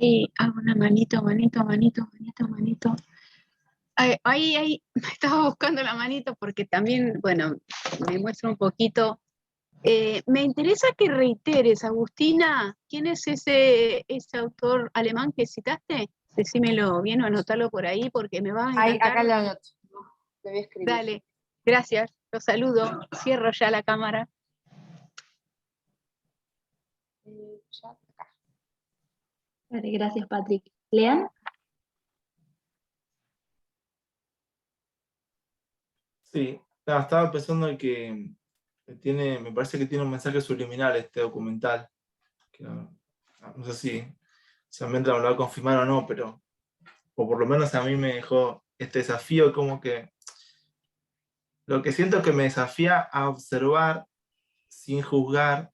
Ahí hago una manito. Ahí, estaba buscando la manito porque también, bueno, me muestra un poquito. Me interesa que reiteres, Agustina, ¿quién es ese autor alemán que citaste? Decímelo bien o anotarlo por ahí porque me va a encantar. Acá lo anoto, lo voy a escribir. Dale, gracias, los saludo, cierro ya la cámara. Vale, gracias, Patrick. ¿Lean? Sí, estaba pensando que me parece que tiene un mensaje subliminal este documental. Que no sé si me lo va a confirmar o no, pero o por lo menos a mí me dejó este desafío, como que lo que siento que me desafía a observar sin juzgar,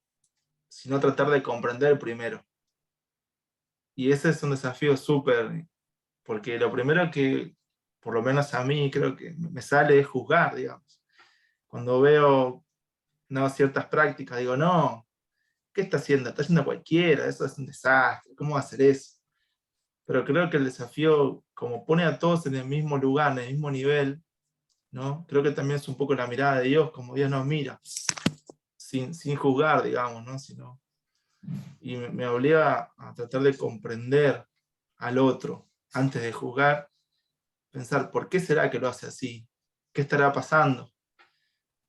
sino tratar de comprender primero. Y ese es un desafío súper, porque lo primero que, por lo menos a mí, creo que me sale es juzgar, digamos. Cuando veo ciertas prácticas, digo, no, ¿qué está haciendo? Está haciendo cualquiera, eso es un desastre, ¿cómo va a hacer eso? Pero creo que el desafío, como pone a todos en el mismo lugar, en el mismo nivel, ¿no? Creo que también es un poco la mirada de Dios, como Dios nos mira, sin juzgar, digamos, ¿no? Y me obliga a tratar de comprender al otro antes de juzgar, pensar, ¿por qué será que lo hace así? ¿Qué estará pasando?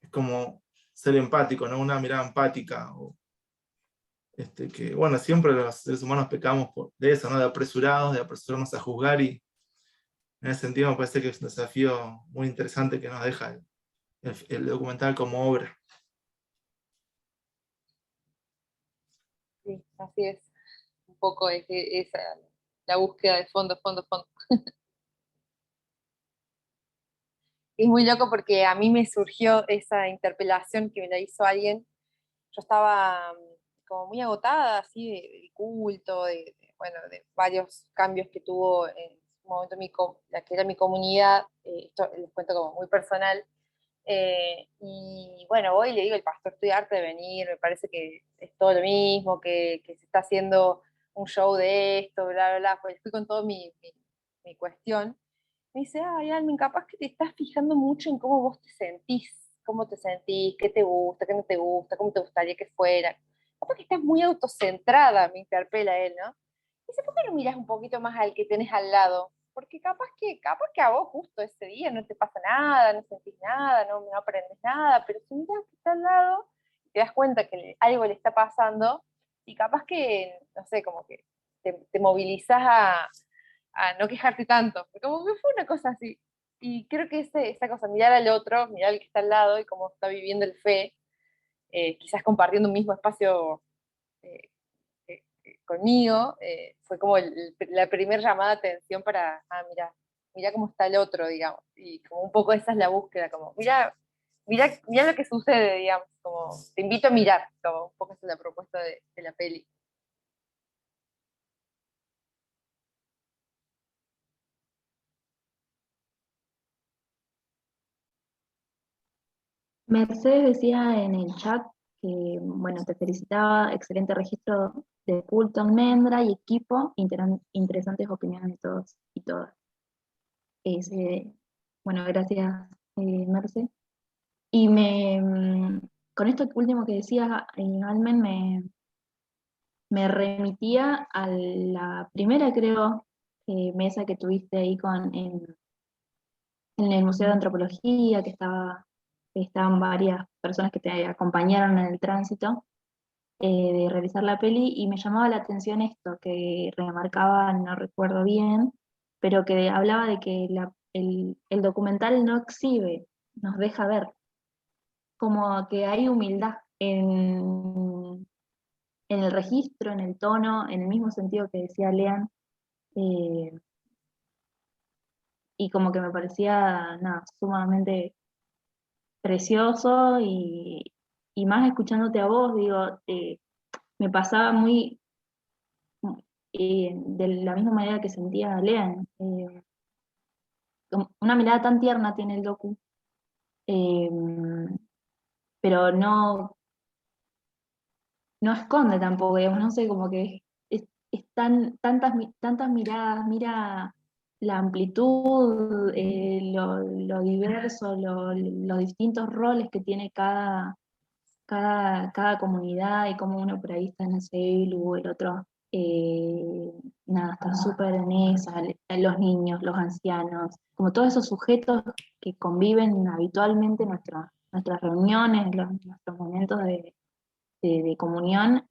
Es como ser empático, ¿no? Una mirada empática, que, bueno, siempre los seres humanos pecamos de eso, ¿no? De apresurarnos a juzgar, y en ese sentido me parece que es un desafío muy interesante que nos deja el documental como obra. Sí, así es. Un poco esa, la búsqueda de fondo. Es muy loco porque a mí me surgió esa interpelación que me la hizo alguien. Yo estaba como muy agotada, así, del culto, bueno, de varios cambios que tuvo en un momento la que era mi comunidad, esto les cuento como muy personal. Y bueno, voy y le digo al pastor, estoy harta de venir, me parece que es todo lo mismo, que se está haciendo un show de esto, bla, bla, bla. Pues fui con toda mi cuestión. Me dice, ay, Almen, capaz que te estás fijando mucho en cómo te sentís, qué te gusta, qué no te gusta, cómo te gustaría que fuera. Capaz que estás muy autocentrada, me interpela él, ¿no? Dice, ¿por qué no miras un poquito más al que tenés al lado? Porque capaz que a vos justo ese día no te pasa nada, no sentís nada, no aprendes nada, pero si miras que está al lado, te das cuenta que algo le está pasando, y capaz que, no sé, como que te movilizás a no quejarte tanto, como que fue una cosa así. Y creo que esa cosa, mirar al otro, mirar al que está al lado y cómo está viviendo el fe, quizás compartiendo un mismo espacio eh, conmigo, fue como la primera llamada de atención para, mira cómo está el otro, digamos. Y como un poco esa es la búsqueda, como, mira lo que sucede, digamos, como, te invito a mirar, como un poco esa es la propuesta de la peli. Mercedes decía en el chat bueno, te felicitaba, excelente registro de culto, almendra y equipo, interesantes opiniones de todos y todas. Bueno, gracias, Merce. Y con esto último que decía, Almen, me remitía a la primera, creo, mesa que tuviste ahí en el Museo de Antropología, estaban varias personas que te acompañaron en el tránsito de realizar la peli, y me llamaba la atención esto, que remarcaba, no recuerdo bien, pero que hablaba de que el documental no exhibe, nos deja ver, como que hay humildad en el registro, en el tono, en el mismo sentido que decía Lean, eh, y como que me parecía, nada, sumamente precioso, y más escuchándote a vos, digo, me pasaba muy de la misma manera que sentía a Lean. Una mirada tan tierna tiene el docu, eh, pero no esconde tampoco, digamos, no sé, como que están tantas miradas, mira la amplitud, lo diverso, los distintos roles que tiene cada comunidad, y cómo uno por ahí está en el CELU, el otro, nada, está súper en esa, los niños, los ancianos, como todos esos sujetos que conviven habitualmente en nuestras reuniones, nuestros momentos de comunión,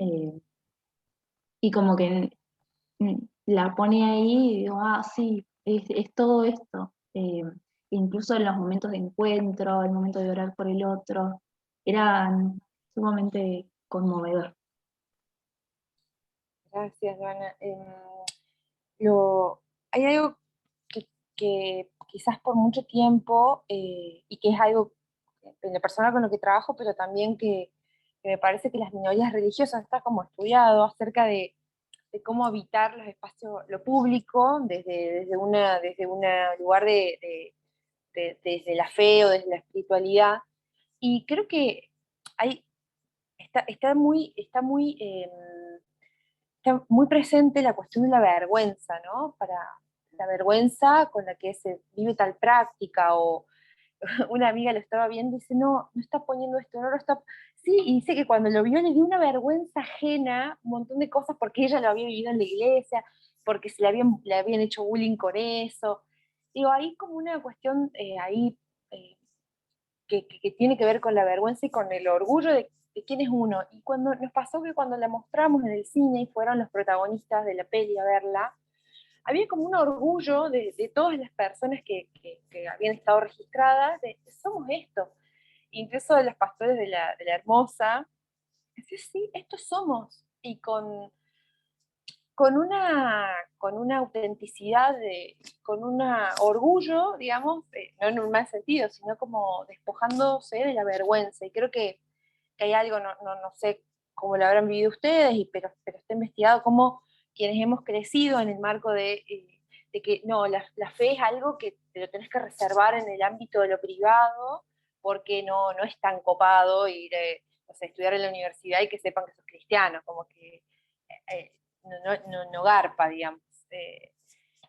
y como que la pone ahí y digo, ah, sí, es todo esto. Incluso en los momentos de encuentro, el momento de orar por el otro, eran sumamente conmovedor. Gracias, Joana. Hay algo que quizás por mucho tiempo, y que es algo en la persona con lo que trabajo, pero también que me parece que las minorías religiosas está como estudiado acerca de cómo habitar los espacios, lo público, desde un lugar desde la fe o desde la espiritualidad. Y creo que está muy presente la cuestión de la vergüenza, ¿no? Para la vergüenza con la que se vive tal práctica, o una amiga lo estaba viendo y dice, no, no está poniendo esto, no lo está... Sí, y dice que cuando lo vio le dio una vergüenza ajena, un montón de cosas, porque ella lo había vivido en la iglesia, porque le habían hecho bullying con eso. Digo, hay como una cuestión ahí que tiene que ver con la vergüenza y con el orgullo de quién es uno. Y cuando nos pasó que cuando la mostramos en el cine y fueron los protagonistas de la peli a verla, había como un orgullo de todas las personas que habían estado registradas, de somos esto. Incluso de los pastores de la Hermosa, decía, sí, estos somos. Y con una autenticidad, con un orgullo, digamos, no en un mal sentido, sino como despojándose de la vergüenza. Y creo que hay algo, no sé cómo lo habrán vivido ustedes, pero está investigado como quienes hemos crecido en el marco de que no, la fe es algo que te lo tenés que reservar en el ámbito de lo privado, porque no es tan copado ir no sé, estudiar en la universidad y que sepan que sos cristiano, como que no garpa, digamos.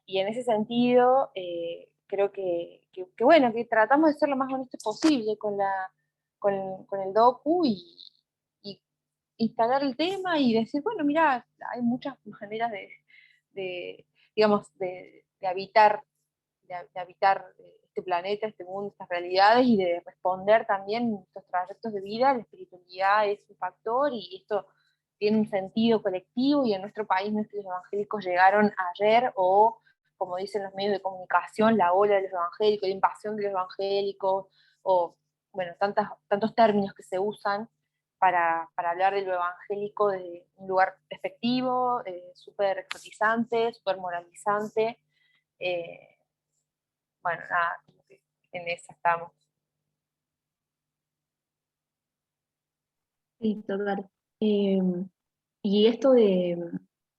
Y en ese sentido, creo que bueno, que tratamos de ser lo más honestos posible con el docu, y instalar el tema y decir, bueno, mira, hay muchas maneras digamos, de habitar este planeta, este mundo, estas realidades, y de responder también nuestros trayectos de vida. La espiritualidad es un factor, y esto tiene un sentido colectivo, y en nuestro país nuestros evangélicos llegaron ayer, o como dicen los medios de comunicación, la ola de los evangélicos, la invasión de los evangélicos, o bueno, tantos términos que se usan para hablar de lo evangélico desde un lugar despectivo, súper exotizante, súper moralizante. Bueno, nada, en esa estamos. Sí, total. Y esto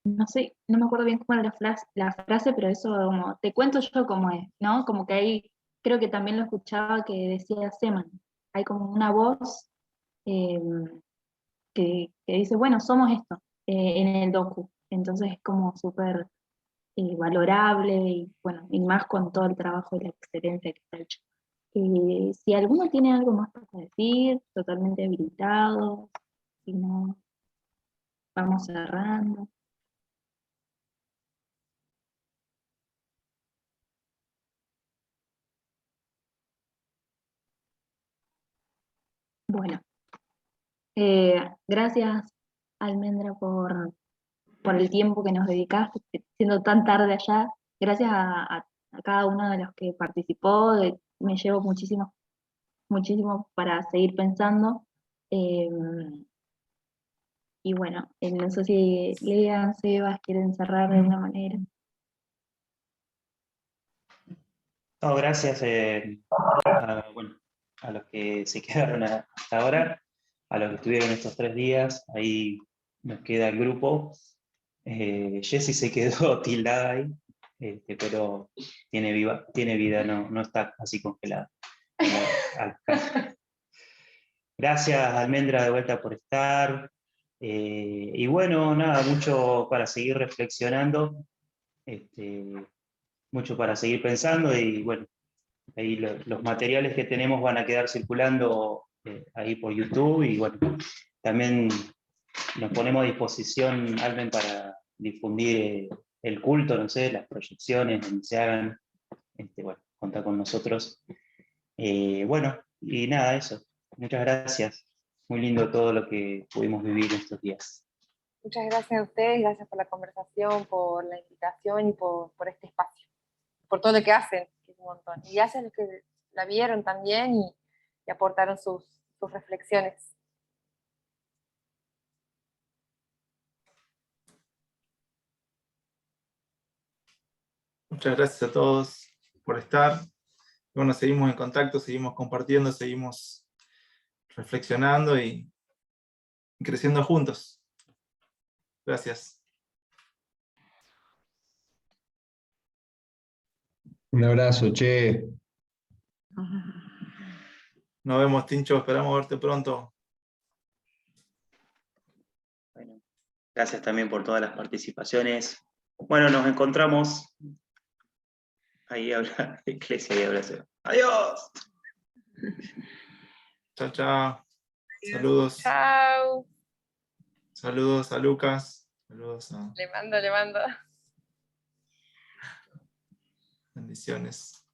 no sé, no me acuerdo bien cómo era la frase, pero eso como, te cuento yo cómo es, ¿no? Como que ahí, creo que también lo escuchaba que decía Seman, hay como una voz, eh, que dice, bueno, somos esto, en el docu. Entonces es como súper valorable y bueno, y más con todo el trabajo y la excelencia que está hecho. Si alguno tiene algo más para decir, totalmente habilitado, si no, vamos cerrando. Bueno, gracias Almendra por el tiempo que nos dedicaste, siendo tan tarde allá. Gracias a cada uno de los que participó, me llevo muchísimo, muchísimo para seguir pensando. Eh, y bueno, no sé si Lea, Sebas quieren cerrar de alguna manera. No, gracias bueno, a los que se quedaron hasta ahora, a los que estuvieron estos 3 días. Ahí nos queda el grupo. Jessy se quedó tildada ahí, pero tiene vida, no está así congelada. Acá. Gracias, Almendra, de vuelta por estar. Y bueno, nada, mucho para seguir reflexionando, mucho para seguir pensando, y bueno, ahí los materiales que tenemos van a quedar circulando ahí por YouTube, y bueno, también nos ponemos a disposición, Almen, para difundir el culto, no sé, las proyecciones, donde se hagan, bueno, contá con nosotros. Bueno, y nada, eso. Muchas gracias. Muy lindo todo lo que pudimos vivir estos días. Muchas gracias a ustedes, gracias por la conversación, por la invitación y por este espacio, por todo lo que hacen, que es un montón. Y gracias a los que la vieron también y aportaron sus reflexiones. Muchas gracias a todos por estar. Bueno, seguimos en contacto, seguimos compartiendo, seguimos reflexionando y creciendo juntos. Gracias. Un abrazo, che. Nos vemos, Tincho, esperamos verte pronto. Bueno, gracias también por todas las participaciones. Bueno, nos encontramos. Ahí habla Iglesia y habla Seba. ¡Adiós! Chao, chao. Saludos. Chao. Saludos a Lucas. Saludos a... Le mando. Bendiciones.